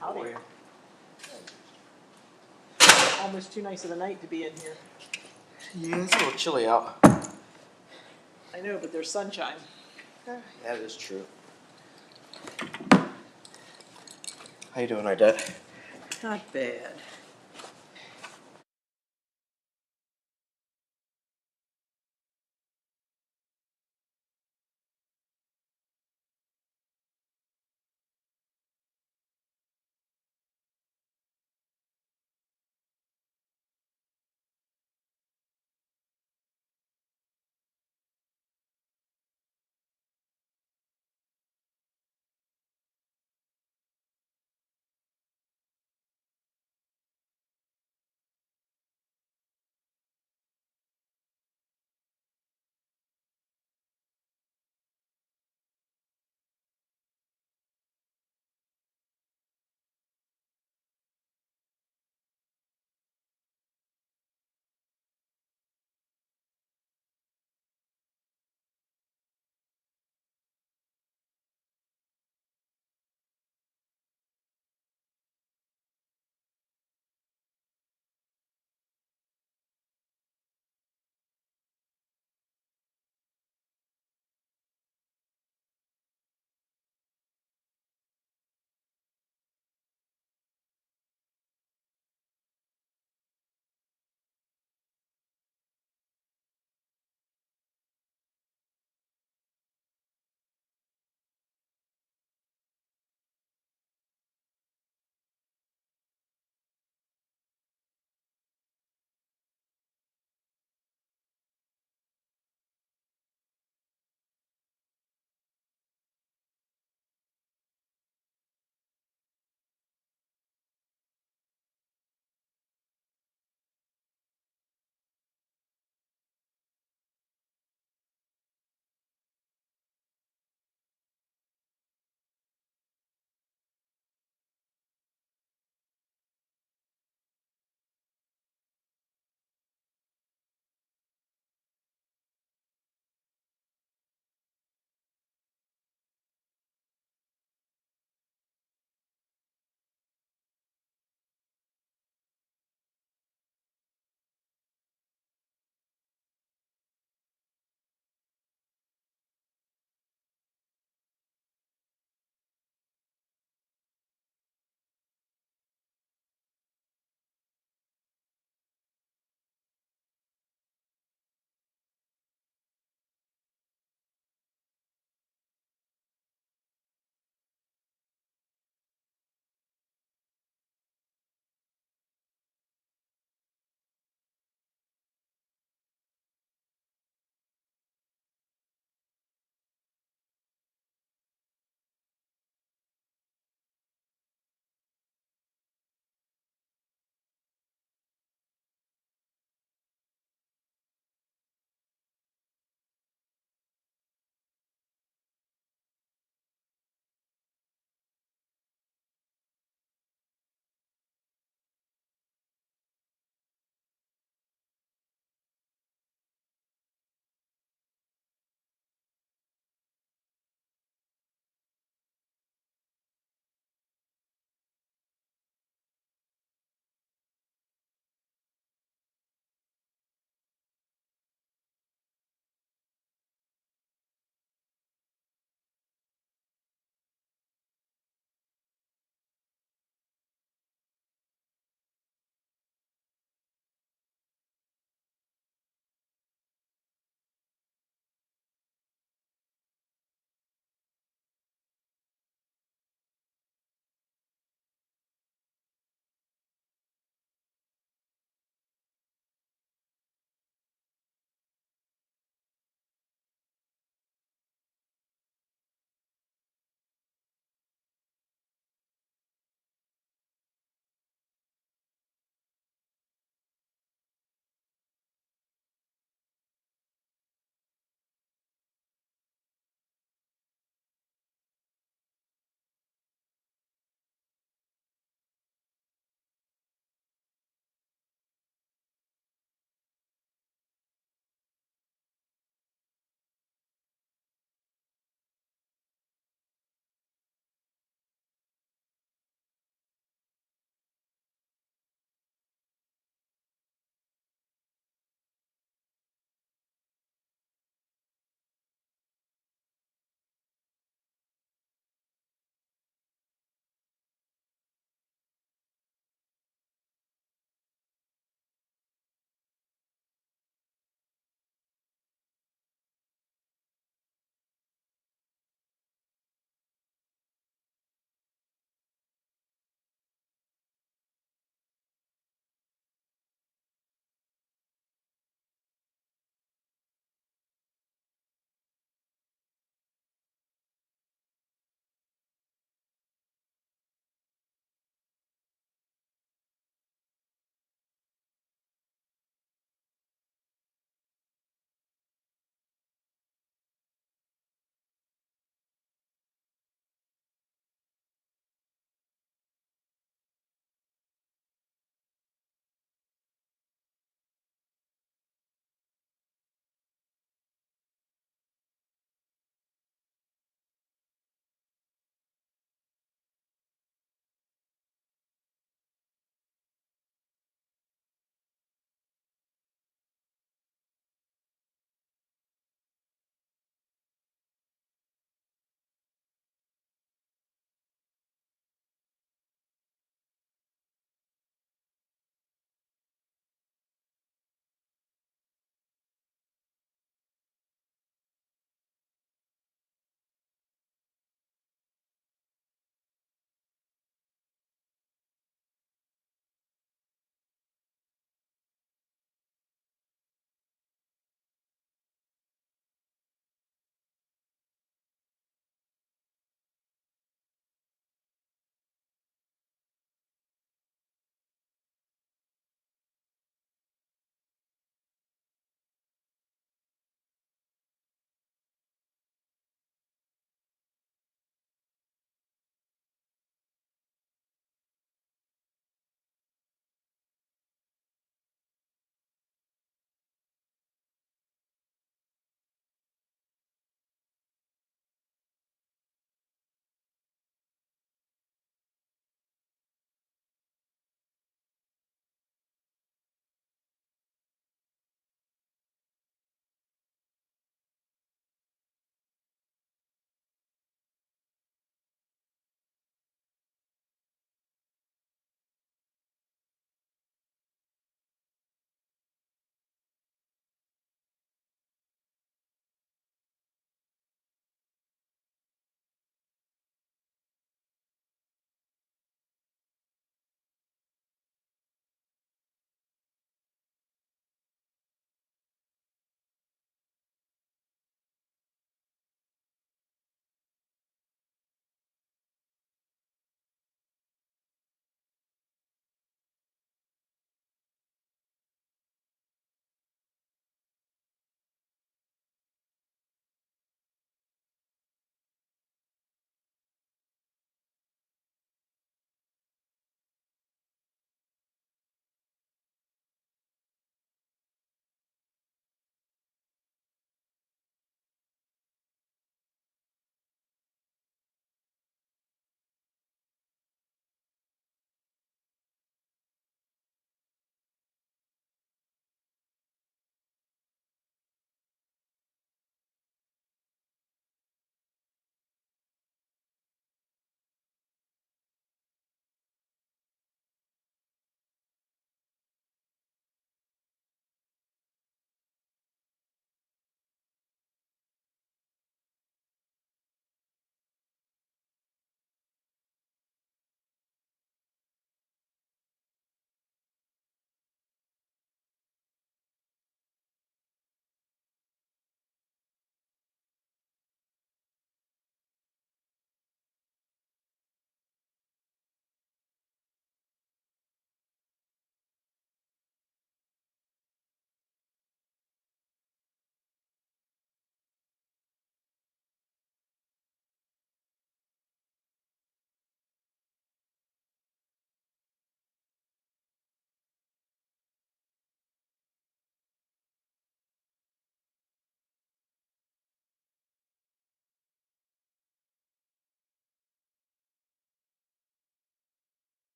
Howdy. Almost too nice of a night to be in here. Yeah, it's a little chilly out. I know, but there's sunshine. Yeah, that is true. How you doing, Ardette? Not bad.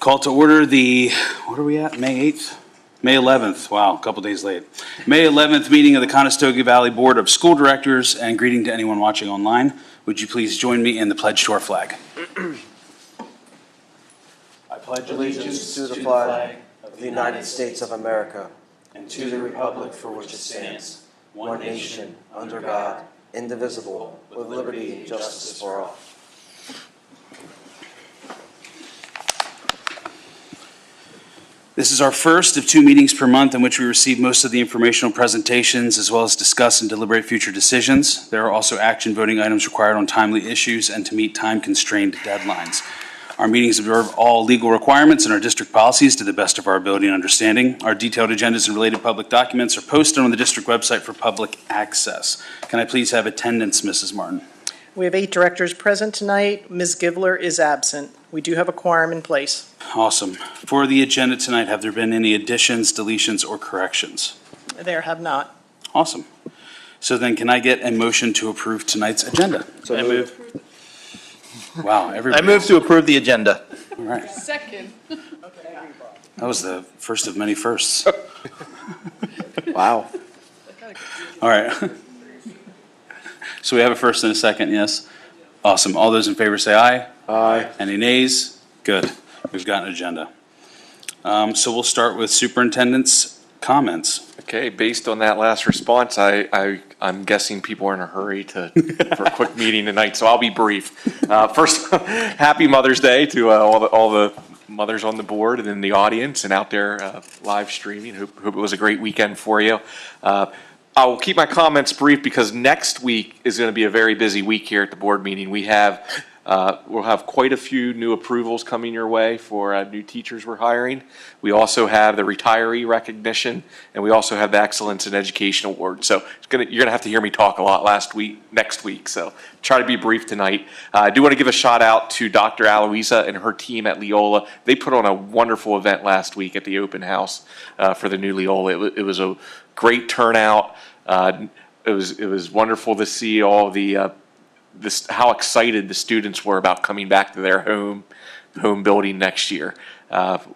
Call to order the, what are we at, May 8th? May 11th, wow, a couple days late. May 11th meeting of the Conestoga Valley Board of School Directors, and greeting to anyone watching online. Would you please join me in the pledge to our flag? I pledge Allegiance to the flag of the United States of America and to the republic for which it stands, one nation, under God, indivisible, with liberty and justice for all. This is our first of 2 meetings per month in which we receive most of the informational presentations as well as discuss and deliberate future decisions. There are also action voting items required on timely issues and to meet time-constrained deadlines. Our meetings observe all legal requirements and our district policies to the best of our ability and understanding. Our detailed agendas and related public documents are posted on the district website for public access. Can I please have attendance, Mrs. Martin? We have 8 directors present tonight. Ms. Givler is absent. We do have a quorum in place. Awesome. For the agenda tonight, have there been any additions, deletions, or corrections? There have not. Awesome. So then can I get a motion to approve tonight's agenda? I move. Wow, everybody. I move to approve the agenda. All right. Second. That was the first of many firsts. Wow. All right. So we have a first and a second, yes? Awesome. All those in favor say aye. Aye. Any nays? Good. We've got an agenda. So we'll start with superintendent's comments. Okay, based on that last response, I'm guessing people are in a hurry for a quick meeting tonight, so I'll be brief. First, happy Mother's Day to all the mothers on the board and in the audience and out there live streaming. Hope it was a great weekend for you. I will keep my comments brief because next week is going to be a very busy week here at the board meeting. We'll have quite a few new approvals coming your way for new teachers we're hiring. We also have the retiree recognition, and we also have the Excellence in Education Award. So you're going to have to hear me talk a lot next week. So try to be brief tonight. I do want to give a shout out to Dr. Aloisa and her team at Leola. They put on a wonderful event last week at the open house for the new Leola. It was a great turnout. It was wonderful to see all the how excited the students were about coming back to their home building next year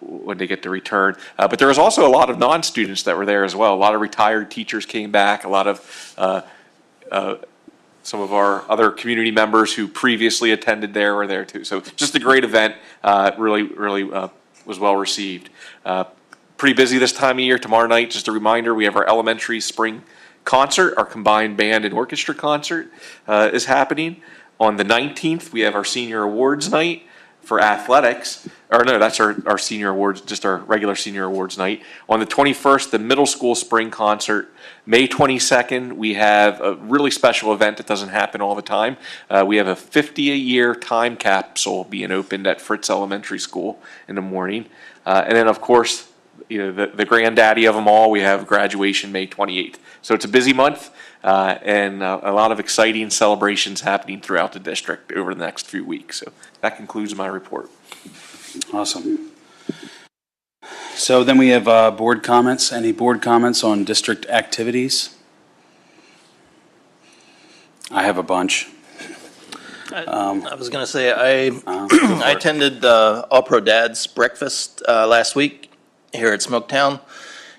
when they get to return. But there was also a lot of non-students that were there as well. A lot of retired teachers came back. A lot of some of our other community members who previously attended there were there too. So just a great event. Really was well received. Pretty busy this time of year. Tomorrow night, just a reminder, we have our elementary spring concert. Our combined band and orchestra concert is happening. On the 19th, we have our senior awards night for athletics. Or no, that's our senior awards, just our regular senior awards night. On the 21st, the middle school spring concert. May 22nd, we have a really special event that doesn't happen all the time. We have a 50-year time capsule being opened at Fritz Elementary School in the morning. And then, of course, the granddaddy of them all, we have graduation May 28th. So it's a busy month and a lot of exciting celebrations happening throughout the district over the next few weeks. So that concludes my report. Awesome. So then we have board comments. Any board comments on district activities? I have a bunch. I was going to say, I attended All Pro Dad's breakfast last week here at Smoketown,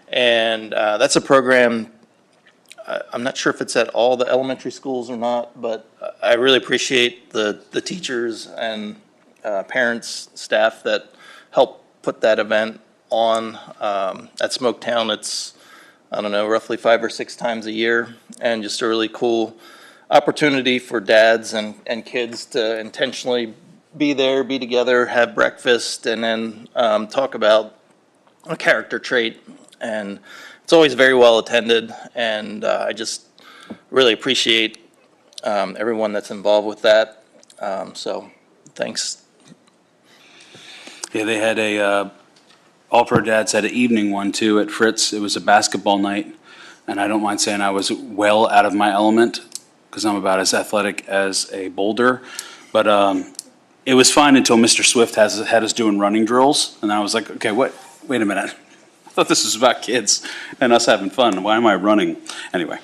and that's a program. I'm not sure if it's at all the elementary schools or not, but I really appreciate the teachers and parents, staff that help put that event on at Smoketown. It's, I don't know, roughly 5 or 6 times a year, and just a really cool opportunity for dads and kids to intentionally be there, be together, have breakfast, and then talk about a character trait. And it's always very well attended, and I just really appreciate everyone that's involved with that. So thanks. Yeah, they had All Pro Dads had an evening one too at Fritz. It was a basketball night, and I don't mind saying I was well out of my element because I'm about as athletic as a boulder. But it was fine until Mr. Swift had us doing running drills, and I was like, okay, wait a minute. I thought this was about kids and us having fun. Why am I running? Anyway,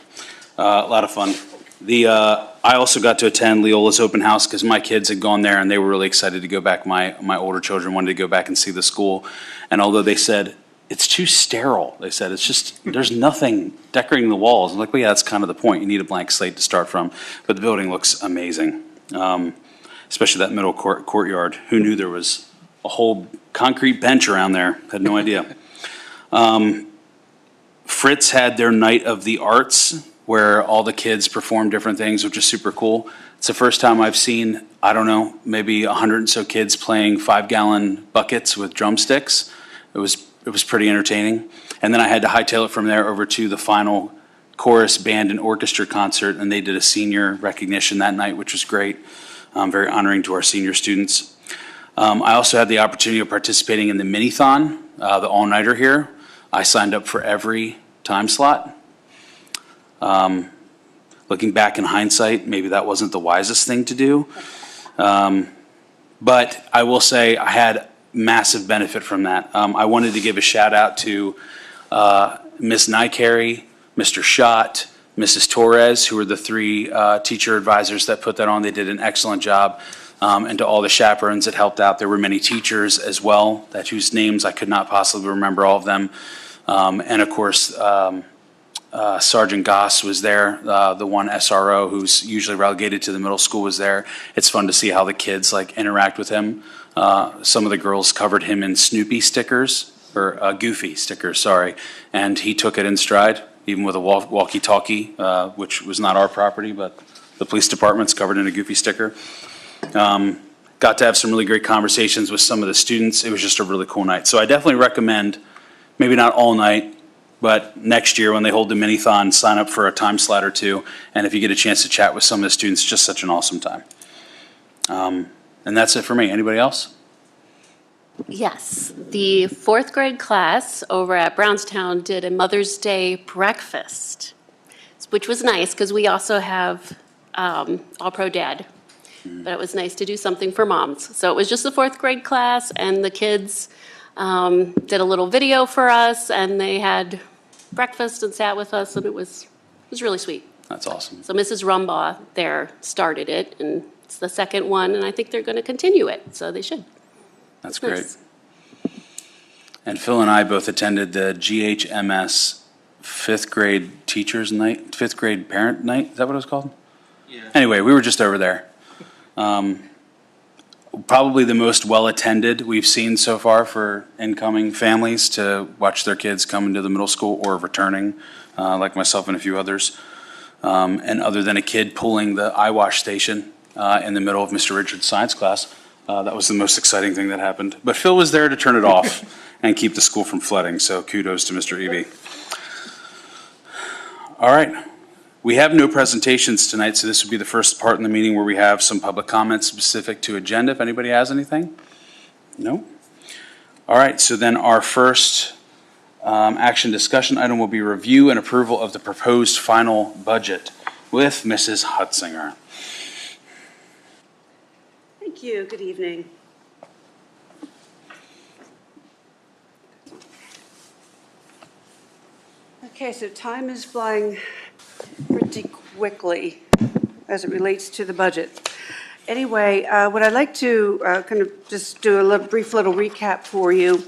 a lot of fun. I also got to attend Leola's open house because my kids had gone there and they were really excited to go back. My older children wanted to go back and see the school. And although they said, it's too sterile, they said, it's just, there's nothing decorating the walls. I'm like, well, yeah, that's kind of the point. You need a blank slate to start from. But the building looks amazing, especially that middle courtyard. Who knew there was a whole concrete bench around there? Had no idea. Fritz had their night of the arts where all the kids performed different things, which is super cool. It's the first time I've seen, I don't know, maybe 100 and so kids playing 5-gallon buckets with drumsticks. It was pretty entertaining. And then I had to hightail it from there over to the final chorus band and orchestra concert, and they did a senior recognition that night, which was great. Very honoring to our senior students. I also had the opportunity of participating in the mini-thon, the all-nighter here. I signed up for every time slot. Looking back in hindsight, maybe that wasn't the wisest thing to do. But I will say I had massive benefit from that. I wanted to give a shout out to Ms. Nycary, Mr. Schott, Mrs. Torres, who were the 3 teacher advisors that put that on. They did an excellent job. And to all the chaperones that helped out. There were many teachers as well, whose names I could not possibly remember all of them. And of course, Sergeant Goss was there, the one SRO who's usually relegated to the middle school was there. It's fun to see how the kids interact with him. Some of the girls covered him in Snoopy stickers, or Goofy stickers, sorry. And he took it in stride, even with a walkie-talkie, which was not our property, but the police department's covered in a Goofy sticker. Got to have some really great conversations with some of the students. It was just a really cool night. So I definitely recommend, maybe not all night, but next year when they hold the mini-thon, sign up for a time slot or 2. And if you get a chance to chat with some of the students, just such an awesome time. And that's it for me. Anybody else? Yes, the 4th grade class over at Brownstown did a Mother's Day breakfast, which was nice because we also have All-Pro Dad. But it was nice to do something for moms. So it was just the 4th grade class, and the kids did a little video for us, and they had breakfast and sat with us, and it was really sweet. That's awesome. So Mrs. Rumbaugh there started it, and it's the second one, and I think they're going to continue it, so they should. That's It's great. nice. And Phil and I both attended the GHMS 5th grade teachers night, 5th grade parent night. Is that what it was called? Yeah. Anyway, we were just over there. Probably the most well-attended we've seen so far for incoming families to watch their kids come into the middle school or returning, like myself and a few others. And other than a kid pulling the eye wash station in the middle of Mr. Richards' science class, that was the most exciting thing that happened. But Phil was there to turn it off and keep the school from flooding, so kudos to Mr. Eby. All right. We have no presentations tonight, so this would be the first part in the meeting where we have some public comments specific to agenda, if anybody has anything. No? All right, so then our first action discussion item will be review and approval of the proposed final budget with Mrs. Hutzinger. Thank you. Good evening. Okay, so time is flying pretty quickly as it relates to the budget. Anyway, what I'd like to kind of just do a brief little recap for you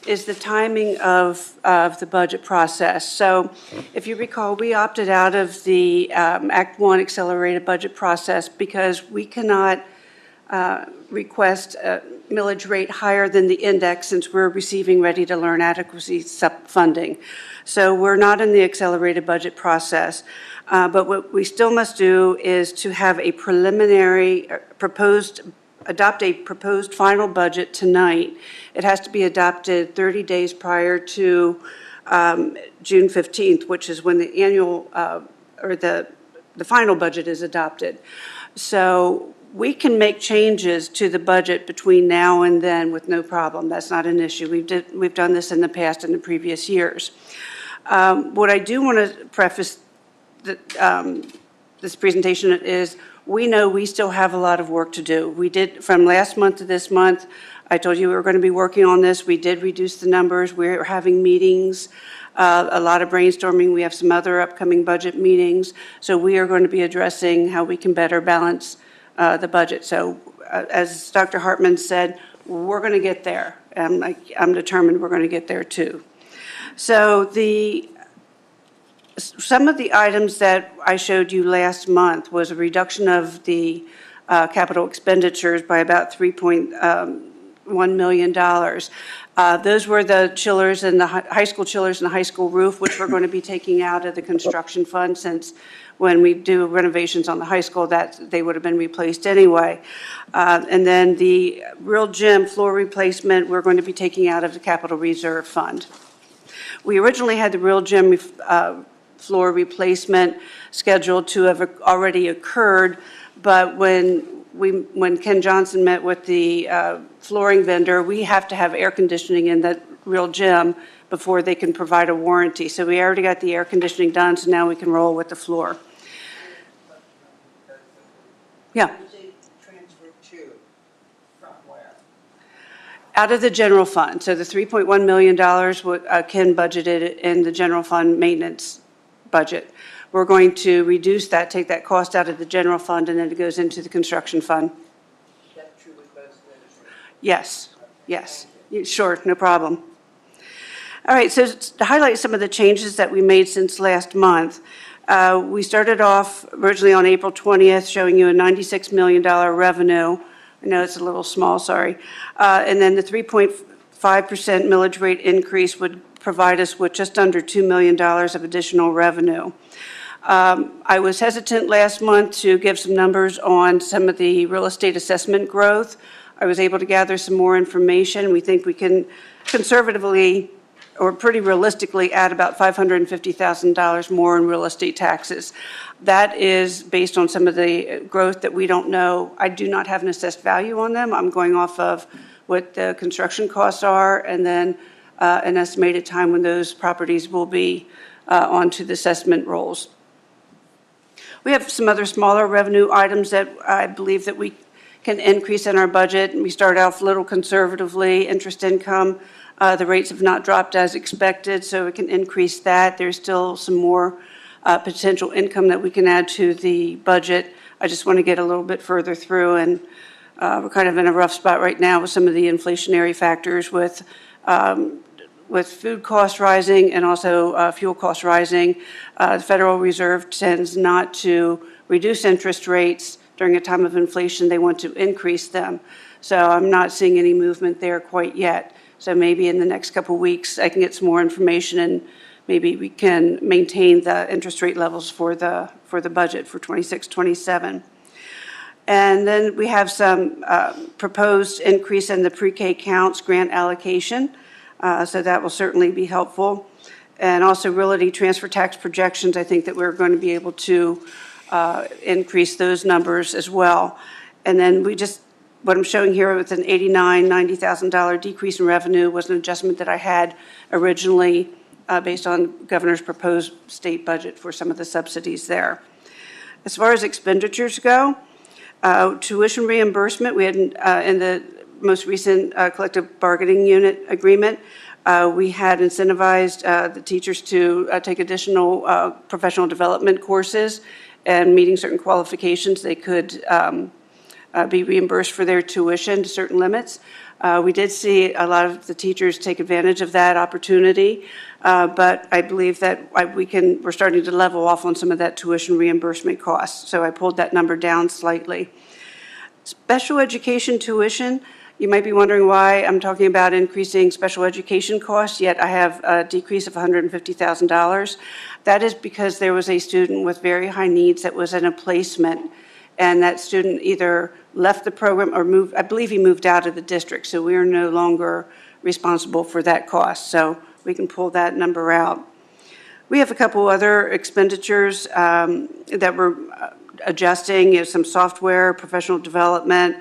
is the timing of the budget process. So if you recall, we opted out of the Act 1 accelerated budget process because we cannot request a millage rate higher than the index since we're receiving ready-to-learn adequacy funding. So we're not in the accelerated budget process. But what we still must do is to have a preliminary adopt a proposed final budget tonight. It has to be adopted 30 days prior to June 15th, which is when the annual or the final budget is adopted. So we can make changes to the budget between now and then with no problem. That's not an issue. We've done this in the past in the previous years. What I do want to preface this presentation is we know we still have a lot of work to do. We did from last month to this month. I told you we were going to be working on this. We did reduce the numbers. We're having meetings. a lot of brainstorming. We have some other upcoming budget meetings. So we are going to be addressing how we can better balance the budget. So as Dr. Hartman said, we're going to get there. And I'm determined we're going to get there too. So some of the items that I showed you last month was a reduction of the capital expenditures by about $3.1 million. Those were the chillers and the high school chillers and the high school roof, which we're going to be taking out of the construction fund, since when we do renovations on the high school, that they would have been replaced anyway. And then the real gym floor replacement, we're going to be taking out of the capital reserve fund. We originally had the real gym floor replacement scheduled to have already occurred, but when Ken Johnson met with the flooring vendor, we have to have air conditioning in that real gym before they can provide a warranty. So we already got the air conditioning done, so now we can roll with the floor. Yeah. Out of the general fund. So the $3.1 million Ken budgeted in the general fund maintenance budget. We're going to reduce that, take that cost out of the general fund, and then it goes into the construction fund. That truly goes to Yes, yes. Sure, no problem. All right, so to highlight some of the changes that we made since last month, we started off originally on April 20th showing you a $96 million revenue. I know it's a little small, sorry. And then the 3.5% millage rate increase would provide us with just under $2 million of additional revenue. I was hesitant last month to give some numbers on some of the real estate assessment growth. I was able to gather some more information. We think we can conservatively or pretty realistically add about $550,000 more in real estate taxes. That is based on some of the growth that we don't know. I do not have an assessed value on them. I'm going off of what the construction costs are and then an estimated time when those properties will be onto the assessment rolls. We have some other smaller revenue items that I believe that we can increase in our budget. We start off a little conservatively. Interest income, the rates have not dropped as expected, so we can increase that. There's still some more potential income that we can add to the budget. I just want to get a little bit further through, and we're kind of in a rough spot right now with some of the inflationary factors with food costs rising and also fuel costs rising. The Federal Reserve tends not to reduce interest rates during a time of inflation. They want to increase them. So I'm not seeing any movement there quite yet. So maybe in the next couple of weeks, I can get some more information and maybe we can maintain the interest rate levels for the budget for 26, 27. And then we have some proposed increase in the pre-K counts grant allocation. So that will certainly be helpful. And also realty transfer tax projections, I think that we're going to be able to increase those numbers as well. And then what I'm showing here with an $90,000 decrease in revenue was an adjustment that I had originally based on governor's proposed state budget for some of the subsidies there. As far as expenditures go, tuition reimbursement, we had in the most recent collective bargaining unit agreement, we had incentivized the teachers to take additional professional development courses, and meeting certain qualifications, they could be reimbursed for their tuition to certain limits. We did see a lot of the teachers take advantage of that opportunity, but I believe that we're starting to level off on some of that tuition reimbursement costs. So I pulled that number down slightly. Special education tuition, you might be wondering why I'm talking about increasing special education costs, yet I have a decrease of $150,000. That is because there was a student with very high needs that was in a placement, and that student either left the program or moved, I believe he moved out of the district, so we are no longer responsible for that cost, so we can pull that number out. We have a couple other expenditures that we're adjusting, some software, professional development.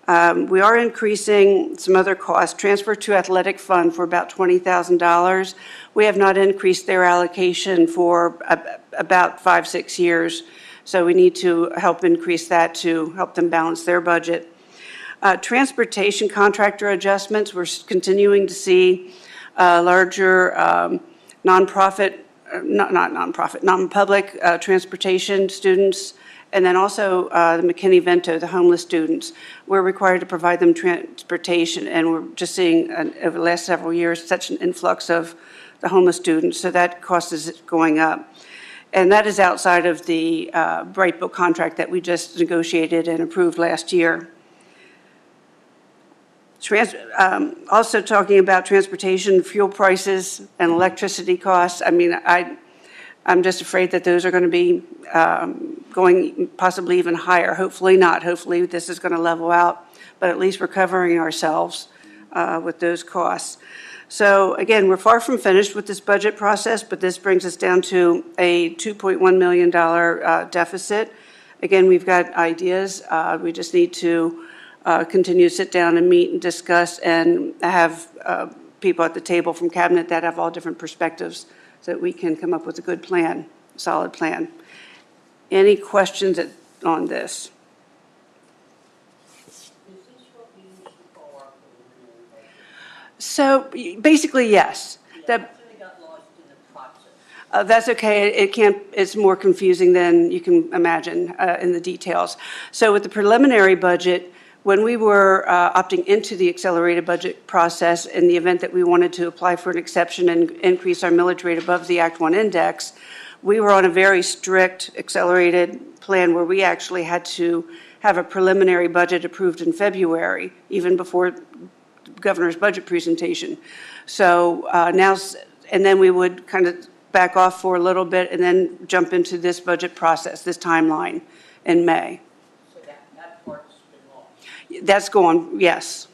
We are increasing some other costs. Transfer to athletic fund for about $20,000. We have not increased their allocation for about 5-6 years. So we need to help increase that to help them balance their budget. Transportation contractor adjustments, we're continuing to see larger nonprofit, not nonprofit, non-public transportation students, and then also the McKinney-Vento, the homeless students. We're required to provide them transportation, and we're just seeing, over the last several years, such an influx of the homeless students, so that cost is going up. And that is outside of the Bright Book contract that we just negotiated and approved last year. Also talking about transportation, fuel prices, and electricity costs. I mean, I'm just afraid that those are going to be going possibly even higher. Hopefully not. Hopefully this is going to level out, but at least we're covering ourselves with those costs. So again, we're far from finished with this budget process, but this brings us down to a $2.1 million deficit. Again, we've got ideas. We just need to continue to sit down and meet and discuss and have people at the table from cabinet that have all different perspectives so that we can come up with a good plan, solid plan. Any questions on this? So basically, yes. That's okay. It can't. It's more confusing than you can imagine in the details. So with the preliminary budget, when we were opting into the accelerated budget process, in the event that we wanted to apply for an exception and increase our millage rate above the Act 1 index, we were on a very strict accelerated plan where we actually had to have a preliminary budget approved in February, even before governor's budget presentation. So now, and then we would kind of back off for a little bit and then jump into this budget process, this timeline in May. So that part's been lost. That's gone, yes.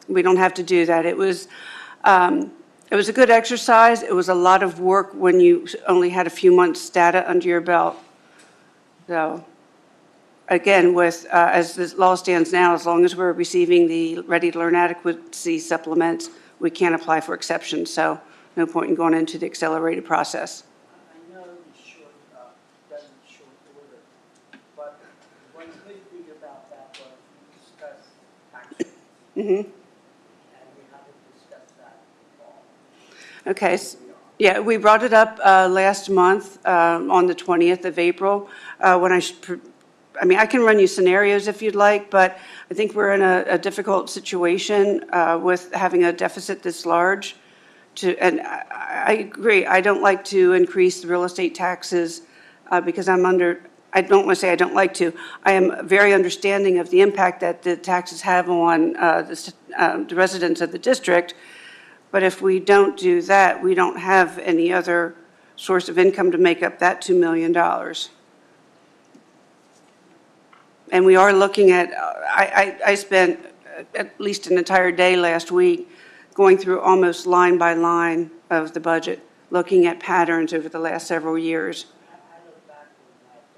We don't have to do that. It was a good exercise. It was a lot of work when you only had a few months' data under your belt. So again, with as the law stands now, as long as we're receiving the Ready to Learn adequacy supplements, we can't apply for exceptions. So no point in going into the accelerated process. I know it's short, doesn't short order, but one good thing about that was we discussed action. And we haven't discussed that at all. Okay. Yeah, we brought it up last month on the 20th of April when I mean, I can run you scenarios if you'd like, but I think we're in a difficult situation with having a deficit this large. And I agree, I don't like to increase the real estate taxes because I don't want to say I don't like to. I am very understanding of the impact that the taxes have on the residents of the district. But if we don't do that, we don't have any other source of income to make up that $2 million. And we are looking at, I spent at least an entire day last week going through almost line by line of the budget, looking at patterns over the last several years. I look back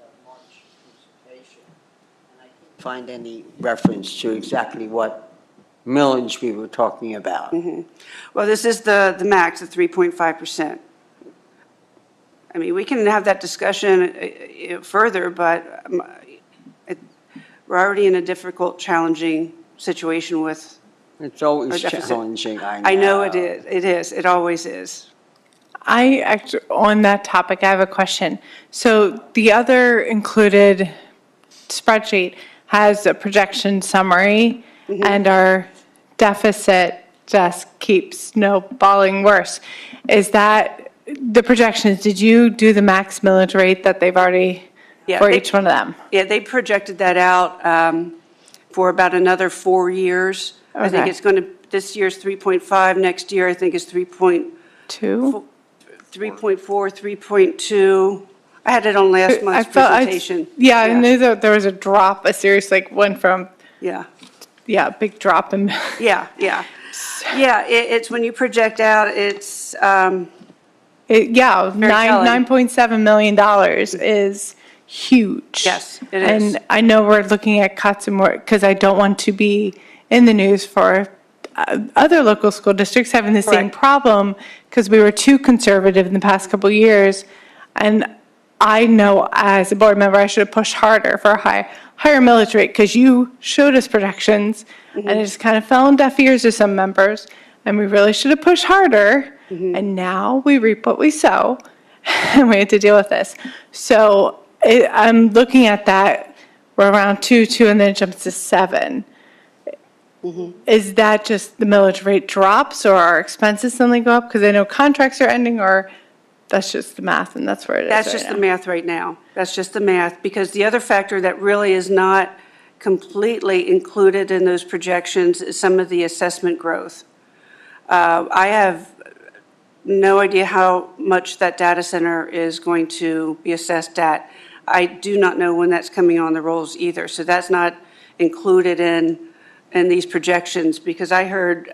on that March presentation, and I couldn't find any reference to exactly what millage we were talking about. Well, this is the max of 3.5%. I mean, we can have that discussion further, but we're already in a difficult, challenging situation with It's always our deficit. challenging, I know. I know it is. It is. It always is. I actually, on that topic, I have a question. So the other included spreadsheet has a projection summary, and our deficit just keeps snowballing worse. Is that the projections? Did you do the max millage rate that they've already for each one of them? Yeah, they projected that out for about another 4 years. I think Okay. it's going to, this year's 3.5, next year I think is 3.4, 3.2. I had it on last month's presentation. I knew that there was a drop, a serious, like, went from, Yeah, big drop in. yeah. It's when you project out, it's, Yeah, telling. $9.7 million is huge. Yes, it is. And I know we're looking at cuts and more, because I don't want to be in the news for other local school districts having the same Correct. problem, because we were too conservative in the past couple of years. And I know as a board member, I should have pushed harder for a higher millage rate, because you showed us projections, and it just kind of fell on deaf ears to some members, and we really should have pushed harder And now we reap what we sow, and we have to deal with this. So I'm looking at that, we're around 2, and then it jumps to 7. Is that just the millage rate drops, or our expenses suddenly go up? Because I know contracts are ending, or that's just the math, and that's where it is That's right just the now? math right now. That's just the math, because the other factor that really is not completely included in those projections is some of the assessment growth. I have no idea how much that data center is going to be assessed at. I do not know when that's coming on the rolls either, so that's not included in these projections, because I heard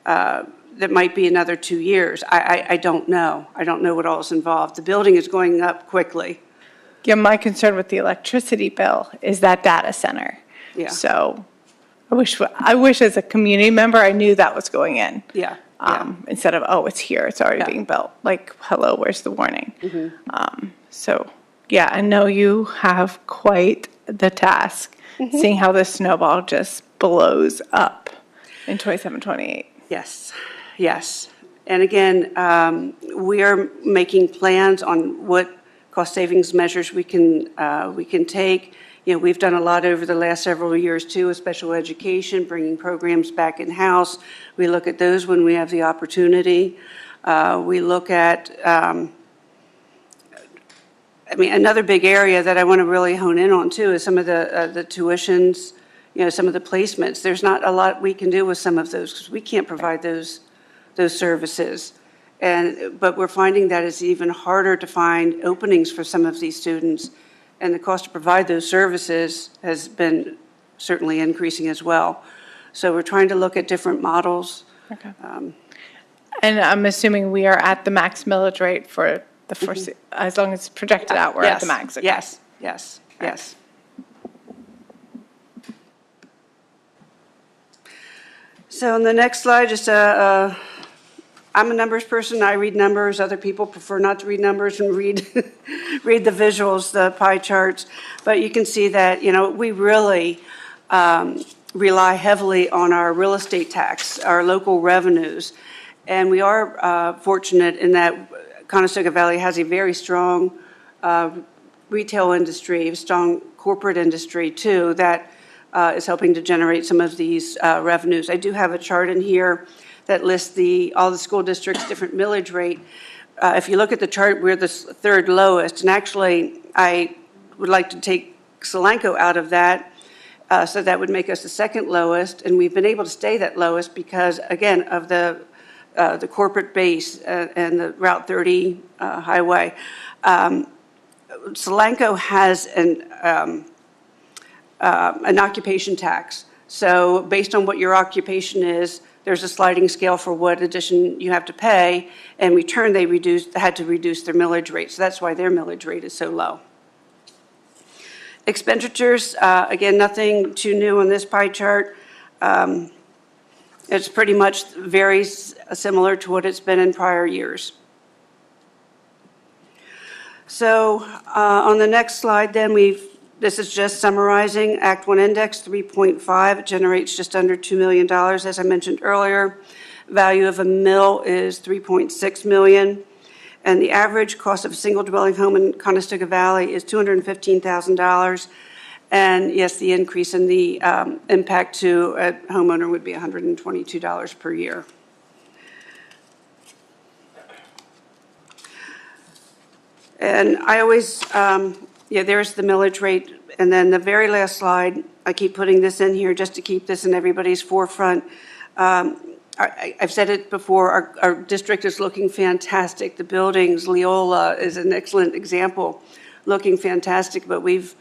that might be another 2 years. I don't know. I don't know what all is involved. The building is going up quickly. Yeah, my concern with the electricity bill is that data center. Yeah. So I wish as a community member, I knew that was going in. Yeah. Instead of, oh, it's here, it's already Yeah. being built. Like, hello, where's the warning? So, yeah, I know you have quite the task, seeing how this snowball just blows up in 27, 28. Yes, yes. And again, we are making plans on what cost savings measures we can take. You know, we've done a lot over the last several years too, with special education, bringing programs back in-house. We look at those when we have the opportunity. We look at, another big area that I want to really hone in on too is some of the tuitions, you know, some of the placements. There's not a lot we can do with some of those because we can't provide those services. But we're finding that it's even harder to find openings for some of these students, and the cost to provide those services has been certainly increasing as well. So we're trying to look at different models. Okay. And I'm assuming we are at the max millage rate for the first, as long as it's projected out, we're at the max. Okay. Yes, yes, yes. So on the next slide, just I'm a numbers person. I read numbers. Other people prefer not to read numbers and read read the visuals, the pie charts. But you can see that, you know, we really rely heavily on our real estate tax, our local revenues. And we are fortunate in that Conestoga Valley has a very strong retail industry, a strong corporate industry too, that is helping to generate some of these revenues. I do have a chart in here that lists all the school districts' different millage rate. If you look at the chart, we're the third lowest, and actually, I would like to take Solanco out of that, so that would make us the second lowest, and we've been able to stay that lowest because, again, of the corporate base and the Route 30 highway. Solanco has an occupation tax. So based on what your occupation is, there's a sliding scale for what addition you have to pay. In return, they had to reduce their millage rate. So that's why their millage rate is so low. Expenditures, again, nothing too new on this pie chart. It's pretty much very similar to what it's been in prior years. So on the next slide, then this is just summarizing Act 1 Index 3.5. It generates just under $2 million, as I mentioned earlier. Value of a mill is $3.6 million. And the average cost of a single dwelling home in Conestoga Valley is $215,000. And yes, the increase in the impact to a homeowner would be $122 per year. And I always, there's the millage rate. And then the very last slide, I keep putting this in here just to keep this in everybody's forefront. I've said it before, our district is looking fantastic. The buildings, Leola is an excellent example, looking fantastic, but we've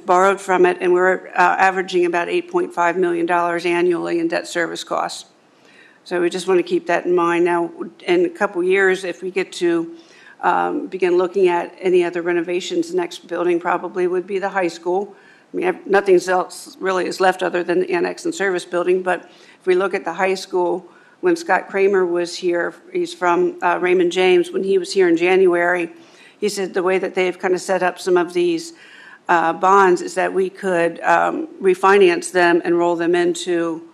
borrowed from it, and we're averaging about $8.5 million annually in debt service costs. So we just want to keep that in mind. Now, in a couple years, if we get to begin looking at any other renovations, the next building probably would be the high school. I mean, nothing else really is left other than the annex and service building, but if we look at the high school, when Scott Kramer was here, he's from Raymond James, when he was here in January, he said the way that they've kind of set up some of these bonds is that we could refinance them and roll them into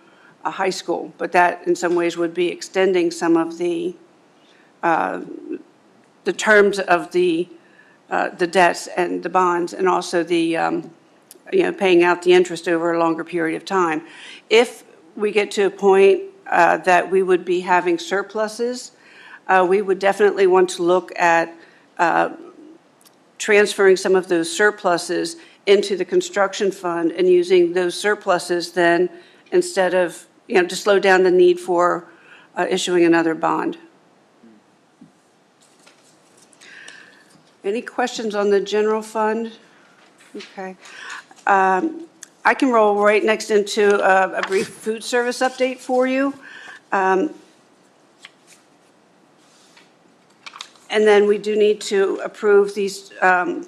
a high school, but that in some ways would be extending some of the terms of the debts and the bonds, and also the, paying out the interest over a longer period of time. If we get to a point that we would be having surpluses, we would definitely want to look at transferring some of those surpluses into the construction fund and using those surpluses then instead of, to slow down the need for issuing another bond. Any questions on the general fund? Okay. I can roll right next into a brief food service update for you. And then we do need to approve these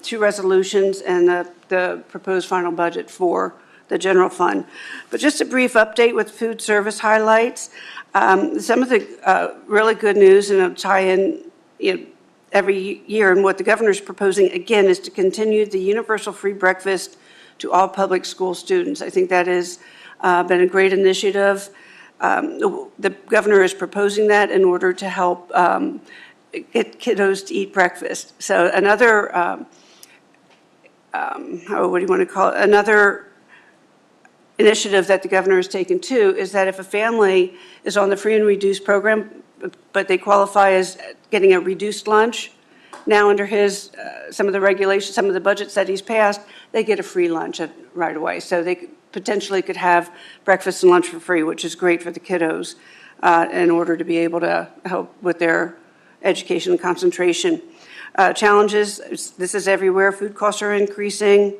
two resolutions and the proposed final budget for the general fund. But just a brief update with food service highlights. Some of the really good news, and I'll tie in every year, and what the governor's proposing, again, is to continue the universal free breakfast to all public school students. I think that has been a great initiative. The governor is proposing that in order to help get kiddos to eat breakfast. So another, what do you want to call it? Another initiative that the governor has taken too is that if a family is on the free and reduced program, but they qualify as getting a reduced lunch, now under his, some of the regulations, some of the budgets that he's passed, they get a free lunch right away. So they potentially could have breakfast and lunch for free, which is great for the kiddos in order to be able to help with their education and concentration. Challenges, this is everywhere. Food costs are increasing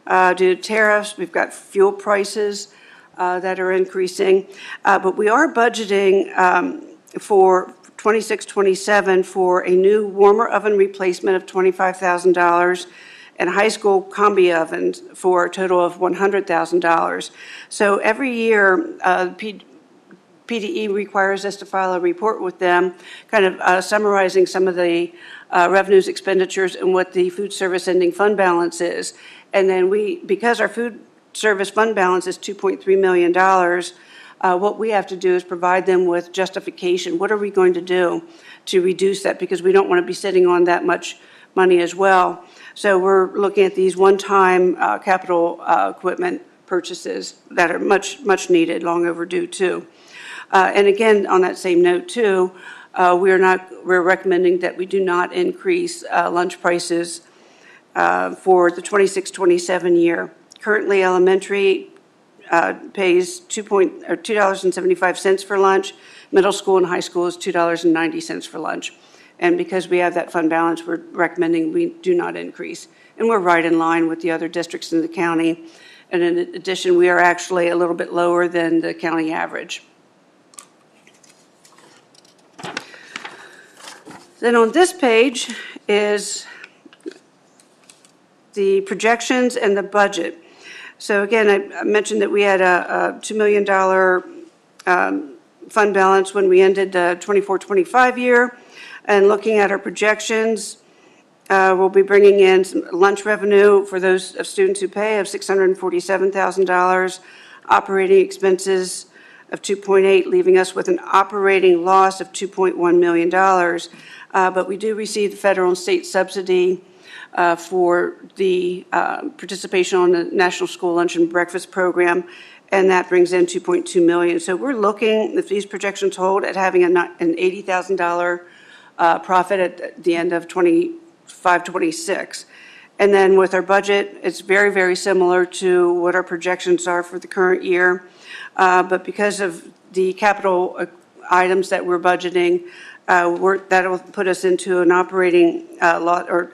due to tariffs. We've got fuel prices that are increasing. But we are budgeting for 26-27 for a new warmer oven replacement of $25,000 and high school combi ovens for a total of $100,000. So every year, PDE requires us to file a report with them, kind of summarizing some of the revenues, expenditures, and what the food service ending fund balance is. And then because our food service fund balance is $2.3 million, what we have to do is provide them with justification. What are we going to do to reduce that? Because we don't want to be sitting on that much money as well. So we're looking at these one-time capital equipment purchases that are much needed, long overdue too. And again, on that same note too, we're recommending that we do not increase lunch prices for the 26-27 year. Currently, elementary pays $2.75 for lunch. Middle school and high school is $2.90 for lunch. And because we have that fund balance, we're recommending we do not increase. And we're right in line with the other districts in the county. And in addition, we are actually a little bit lower than the county average. Then on this page is the projections and the budget. So again, I mentioned that we had a $2 million fund balance when we ended the 24-25 year. And looking at our projections, we'll be bringing in some lunch revenue for those of students who pay of $647,000, operating expenses of 2.8, leaving us with an operating loss of $2.1 million. But we do receive the federal and state subsidy for the participation on the National School Lunch and Breakfast Program, and that brings in $2.2 million. So we're looking, if these projections hold, at having an $80,000 profit at the end of 25-26. And then with our budget, it's very, very similar to what our projections are for the current year. But because of the capital items that we're budgeting, that'll put us into an operating loss, or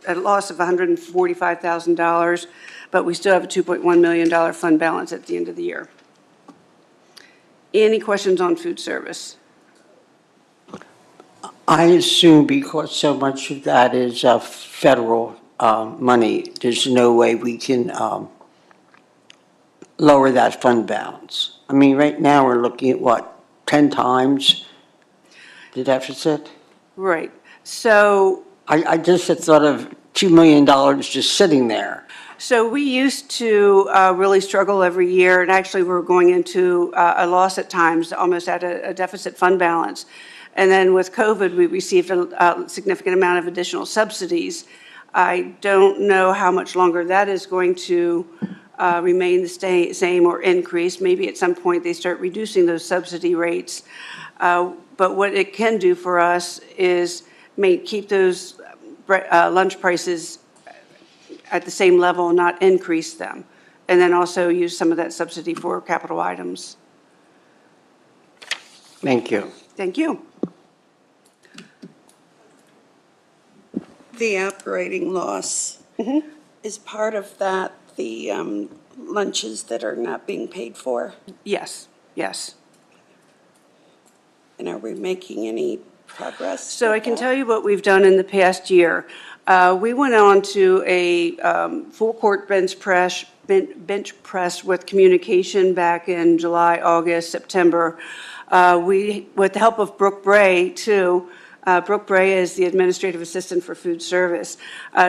a loss of $145,000, but we still have a $2.1 million fund balance at the end of the year. Any questions on food service? I assume because so much of that is federal money, there's no way we can lower that fund balance. I mean, right now we're looking at what, 10 times the deficit? Right. So I just had thought of $2 million just sitting there. So we used to really struggle every year, and actually we were going into a loss at times, almost at a deficit fund balance. And then with COVID, we received a significant amount of additional subsidies. I don't know how much longer that is going to remain the same or increase. Maybe at some point they start reducing those subsidy rates. But what it can do for us is keep those lunch prices at the same level, not increase them. And then also use some of that subsidy for capital items. Thank you. Thank you. The operating loss, is part of that the lunches that are not being paid for? Yes, yes. And are we making any progress? So I can tell you what we've done in the past year. We went on to a full court bench press with communication back in July, August, September. With the help of Brooke Bray, too. Brooke Bray is the administrative assistant for food service.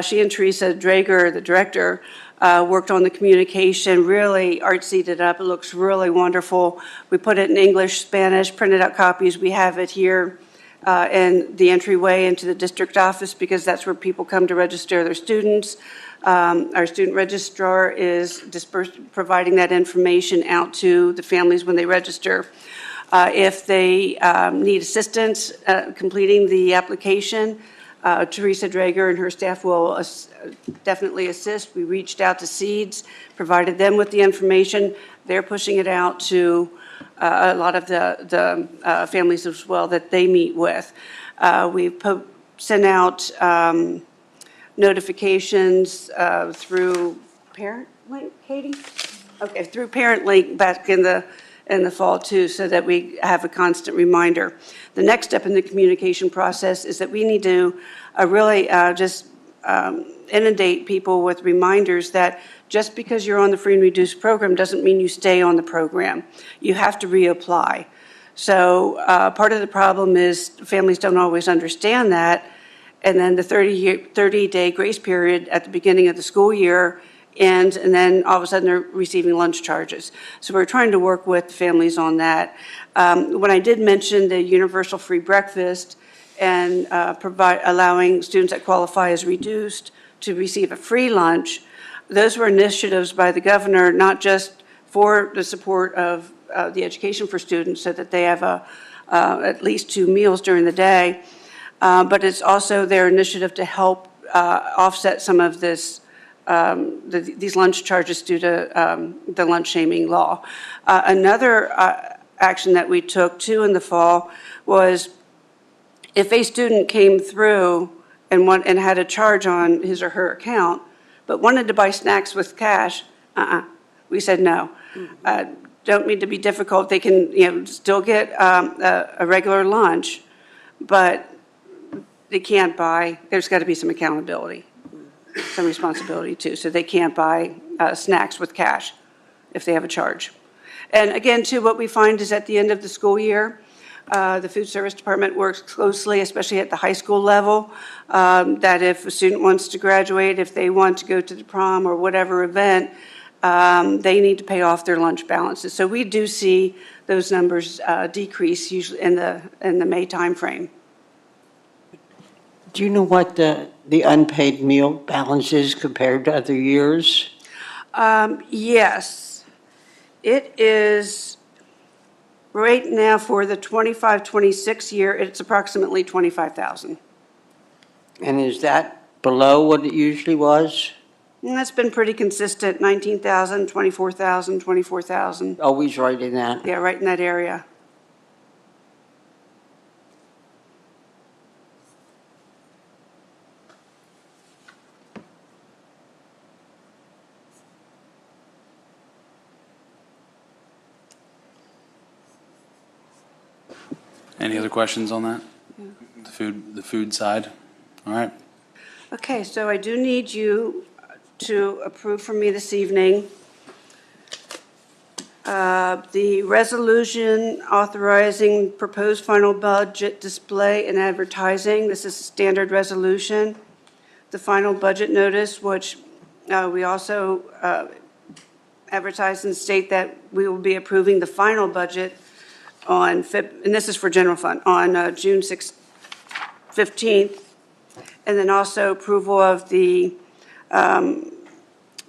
She and Teresa Drager, the director, worked on the communication, really artsied it up. It looks really wonderful. We put it in English, Spanish, printed out copies. We have it here in the entryway into the district office because that's where people come to register their students. Our student registrar is providing that information out to the families when they register. If they need assistance completing the application, Teresa Drager and her staff will definitely assist. We reached out to Seeds, provided them with the information. They're pushing it out to a lot of the families as well that they meet with. We've sent out notifications through Parent Link, Katie? Okay, through Parent Link back in the fall too, so that we have a constant reminder. The next step in the communication process is that we need to really just inundate people with reminders that just because you're on the free and reduced program doesn't mean you stay on the program. You have to reapply. So part of the problem is families don't always understand that, and then the 30-day grace period at the beginning of the school year ends, and then all of a sudden they're receiving lunch charges. So we're trying to work with families on that. When I did mention the universal free breakfast and allowing students that qualify as reduced to receive a free lunch, those were initiatives by the governor, not just for the support of the education for students so that they have at least 2 meals during the day, but it's also their initiative to help offset some of these lunch charges due to the lunch shaming law. Another action that we took too in the fall was if a student came through and had a charge on his or her account, but wanted to buy snacks with cash, we said no. Don't mean to be difficult. They can still get a regular lunch, but they can't buy. There's got to be some accountability. Some responsibility too, so they can't buy snacks with cash if they have a charge. And again, too, what we find is at the end of the school year, the food service department works closely, especially at the high school level, that if a student wants to graduate, if they want to go to the prom or whatever event, they need to pay off their lunch balances. So we do see those numbers decrease usually in the May timeframe. Do you know what the unpaid meal balance is compared to other years? Yes. It is right now for the 25-26 year, it's approximately $25,000. And is that below what it usually was? And that's been pretty consistent, 19,000, 24,000, 24,000. Always right in that? Yeah, right in that area. Any other questions on that? The food side? All right. Okay, so I do need you to approve for me this evening the resolution authorizing proposed final budget display and advertising. This is a standard resolution. The final budget notice, which We also advertise and state that we will be approving the final budget on, and this is for general fund, on June 15th, and then also approval of the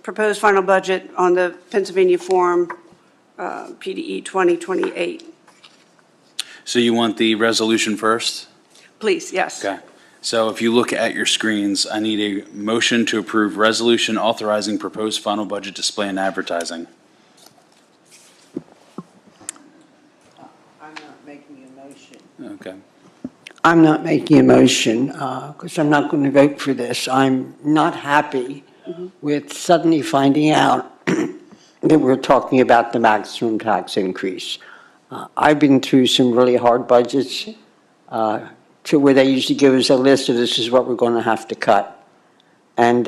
proposed final budget on the Pennsylvania Form PDE 2028. So you want the resolution first? Please, yes. Okay. So if you look at your screens, I need a motion to approve resolution authorizing proposed final budget display and advertising. I'm not making a motion. Okay. I'm not making a motion because I'm not going to vote for this. I'm not happy with suddenly finding out that we're talking about the maximum tax increase. I've been through some really hard budgets to where they usually give us a list of this is what we're going to have to cut. And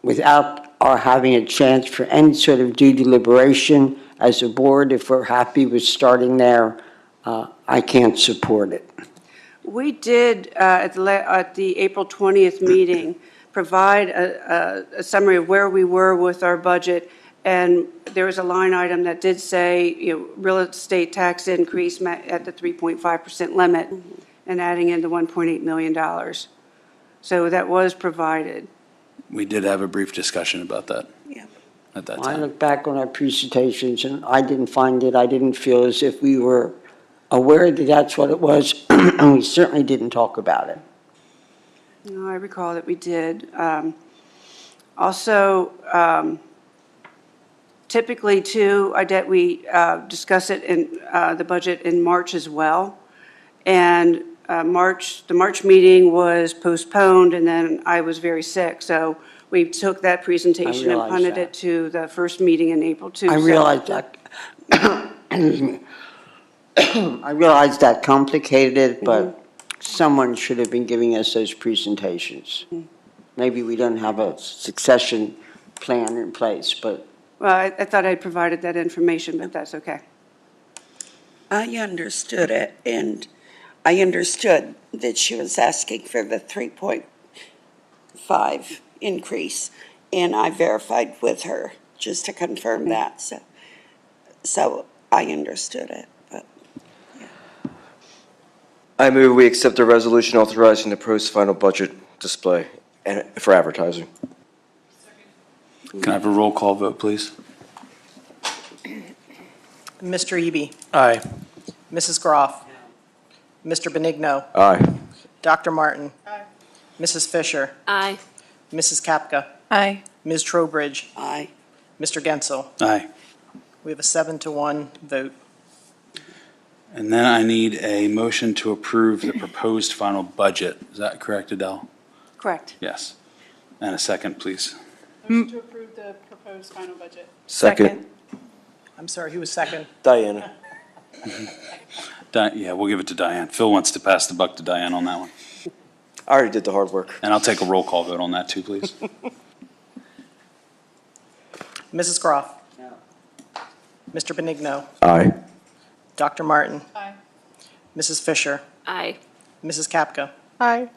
without our having a chance for any sort of due deliberation as a board, if we're happy with starting there, I can't support it. We did, at the April 20th meeting, provide a summary of where we were with our budget, and there was a line item that did say, real estate tax increase at the 3.5% limit, and adding in the $1.8 million. So that was provided. We did have a brief discussion about that. Yeah. At that I time. look back on our presentations, and I didn't feel as if we were aware that that's what it was, and we certainly didn't talk about it. No, I recall that we did. Also, typically, too, we discuss it in the budget in March as well. And the March meeting was postponed, and then I was very sick. So we took that presentation and realize punted that. it to the first meeting in April, too. I So- realize that. Excuse me. I realize that complicated it, but someone should have been giving us those presentations. Maybe we don't have a succession plan in place, but Well, I thought I'd provided that information, but that's okay. I understood it, and I understood that she was asking for the 3.5 increase, and I verified with her just to confirm that, so I understood it, but. I move we accept the resolution authorizing the proposed final budget display and for advertising. Can I have a roll call vote, please? Mr. Eby, Aye. Mrs. Groff, Mr. Benigno, Aye. Dr. Martin, Mrs. Fisher, Aye. Mrs. Kapka, Aye. Ms. Trowbridge, Aye. Mr. Gensel. Aye. We have a 7-1 vote. And then I need a motion to approve the proposed final budget. Is that correct, Adele? Correct. Yes. And a second, please. Motion to approve the proposed final budget. Second. I'm sorry, who was second? Diana. Yeah, we'll give it to Diane. Phil wants to pass the buck to Diane on that one. I already did the hard work. And I'll take a roll call vote on that too, please. Mrs. Groff. Mr. Benigno, Aye. Dr. Martin, Aye. Mrs. Fisher, Aye. Mrs. Kapka, Aye.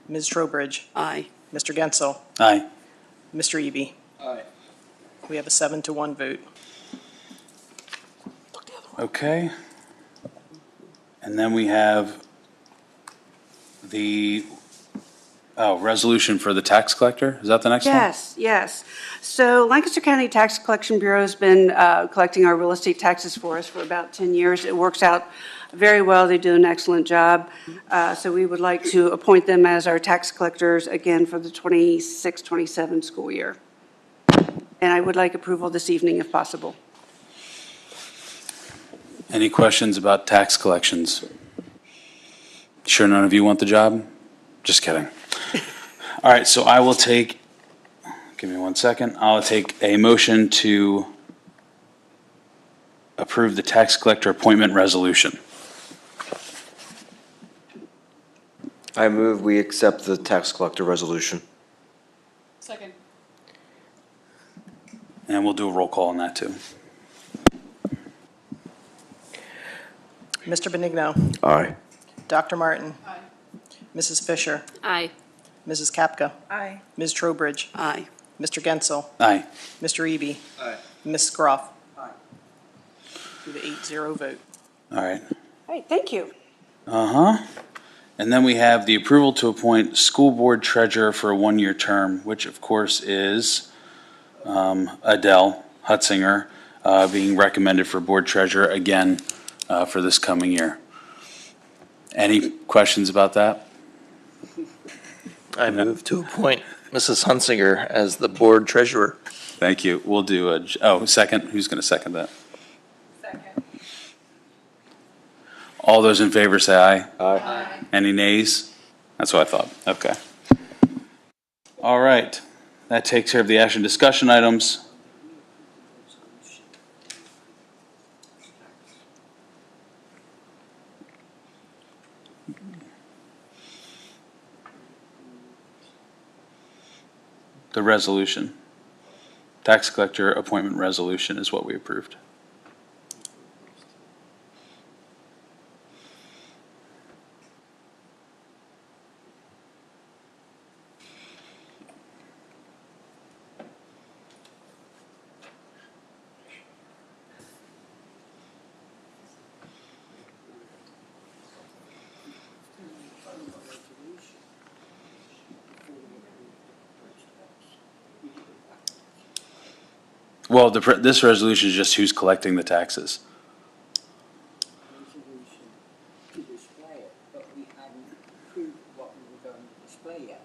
Ms. Trowbridge, Aye. Mr. Gensel, Aye. Mr. Eby. Aye. We have a 7-1 vote. Okay. And then we have the, resolution for the tax collector. Is that the next one? Yes. So Lancaster County Tax Collection Bureau has been collecting our real estate taxes for us for about 10 years. It works out very well. They do an excellent job. So we would like to appoint them as our tax collectors again for the 26-27 school year. And I would like approval this evening if possible. Any questions about tax collections? Sure none of you want the job? Just kidding. All right, so I will take, give me 1 second. I'll take a motion to approve the tax collector appointment resolution. I move we accept the tax collector resolution. Second. And we'll do a roll call on that too. Mr. Benigno, Aye. Dr. Martin, Aye. Mrs. Fisher, Aye. Mrs. Kapka, Aye. Ms. Trowbridge, Aye. Mr. Gensel, Aye. Mr. Eby. Aye. Ms. Groff. Aye. With an 8-0 vote. All right. All right, thank you. Uh-huh. And then we have the approval to appoint school board treasurer for a one-year term, which of course is Adele Hutzinger, being recommended for board treasurer again for this coming year. Any questions about that? I move to appoint Mrs. Hunsinger as the board treasurer. Thank you. We'll do second. Who's going to second that? Second. All those in favor say aye. Aye. Any nays? That's what I thought. Okay. All right. That takes care of the action discussion items. The resolution. Tax collector appointment resolution is what we approved. Well, this resolution is just who's collecting the taxes. Resolution to display it, but we hadn't approved what we were going to display yet.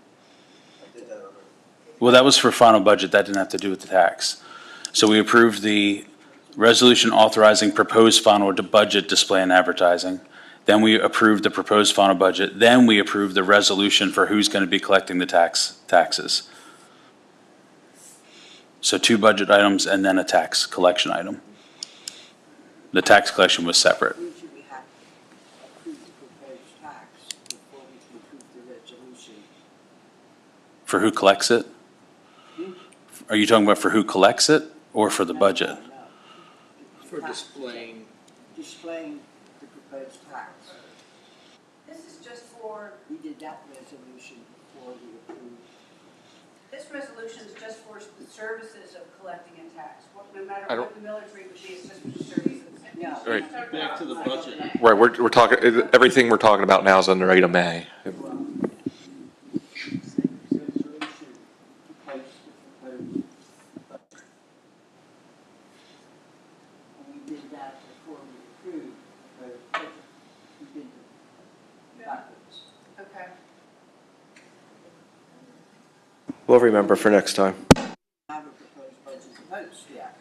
Well, that was for final budget. That didn't have to do with the tax. So we approved the resolution authorizing proposed final budget display and advertising. Then we approved the proposed final budget. Then we approved the resolution for who's going to be collecting the taxes. So 2 budget items and then a tax collection item. The tax collection was separate. Usually we have to approve the proposed tax before we can approve the resolution. For who collects it? Are you talking about for who collects it or for the budget? No. For displaying. Displaying the proposed tax. This is just for, We did that resolution before we approved. this resolution is just for the services of collecting a tax. No matter I don't- what the millage rate would be, it's just for the services. No. Right. Back to the budget. Right, we're talking, everything we're talking about now is under item A. Resolution to post the proposed budget. And we did that before we approved the proposed budget. We did it backwards. Okay. We'll remember for next time. Have a proposed budget to post yet.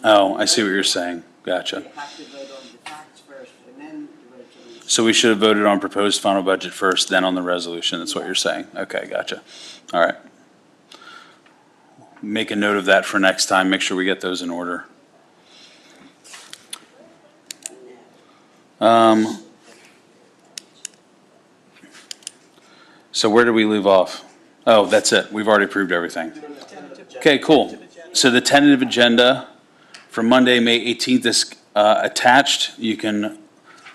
Oh, I see what you're saying. Gotcha. We have to vote on the tax first and then the resolution. So we should have voted on proposed final budget first, then on the resolution. That's what you're saying. Okay, gotcha. All right. Make a note of that for next time. Make sure we get those in order. So where did we leave off? Oh, that's it. We've already approved everything. Okay, cool. So the tentative agenda for Monday, May 18th is attached. You can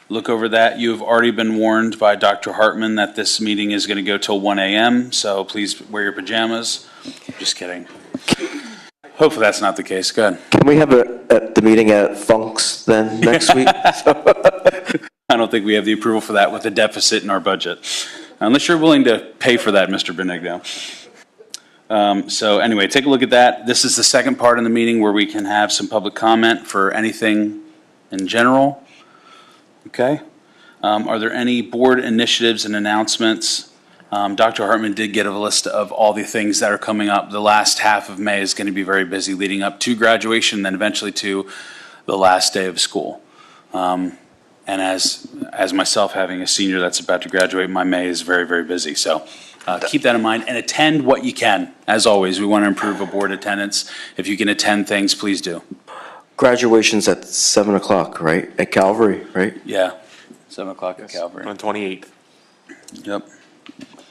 look over that. You have already been warned by Dr. Hartman that this meeting is going to go till 1 a.m., so please wear your pajamas. Just kidding. Hopefully that's not the case. Go ahead. Can we have the meeting at Funk's then next week? I don't think we have the approval for that with the deficit in our budget, unless you're willing to pay for that, Mr. Benigno. So anyway, take a look at that. This is the second part of the meeting where we can have some public comment for anything in general. Okay? Are there any board initiatives and announcements? Dr. Hartman did get a list of all the things that are coming up. The last half of May is going to be very busy leading up to graduation, then eventually to the last day of school. And as myself having a senior that's about to graduate, my May is very, very busy. So keep that in mind and attend what you can. As always, we want to improve a board attendance. If you can attend things, please do. Graduation's at 7 o'clock, right? At Calvary, right? Yeah, 7 o'clock at Calvary. On 28th. Yep.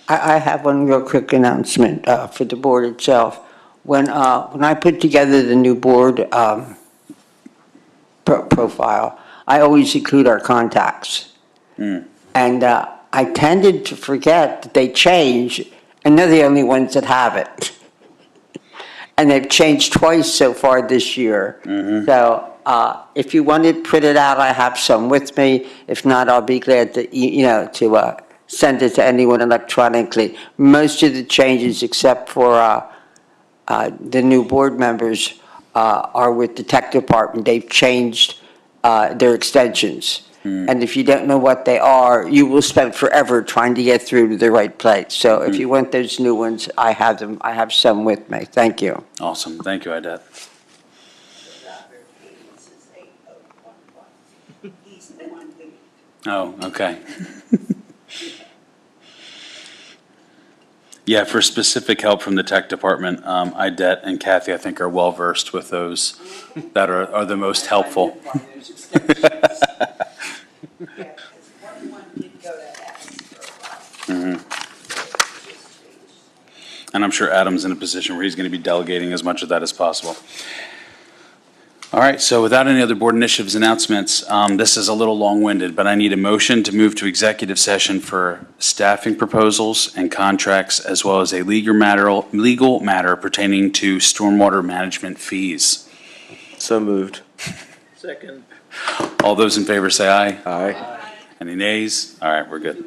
I have one real quick announcement for the board itself. When I put together the new board profile, I always include our contacts. And I tended to forget that they change, and they're the only ones that have it. and they've changed twice so far this year. So if you want it printed out, I have some with me. If not, I'll be glad to, to send it to anyone electronically. Most of the changes, except for the new board members, are with the tech department. They've changed their extensions. And if you don't know what they are, you will spend forever trying to get through to the right place. So if you want those new ones, I have them. I have some with me. Thank you. Awesome. Thank you, Idette. Oh, okay. Yeah, for specific help from the tech department, Idette and Kathy, I think, are well-versed with those that are the most helpful. And I'm sure Adam's in a position where he's going to be delegating as much of that as possible. All right, so without any other board initiatives announcements, this is a little long-winded, but I need a motion to move to executive session for staffing proposals and contracts, as well as a legal matter pertaining to stormwater management fees. So moved. Second. All those in favor say aye. Aye. Any nays? All right, we're good.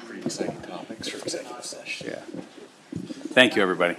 Pretty exciting topics for executive session. Yeah. Thank you, everybody.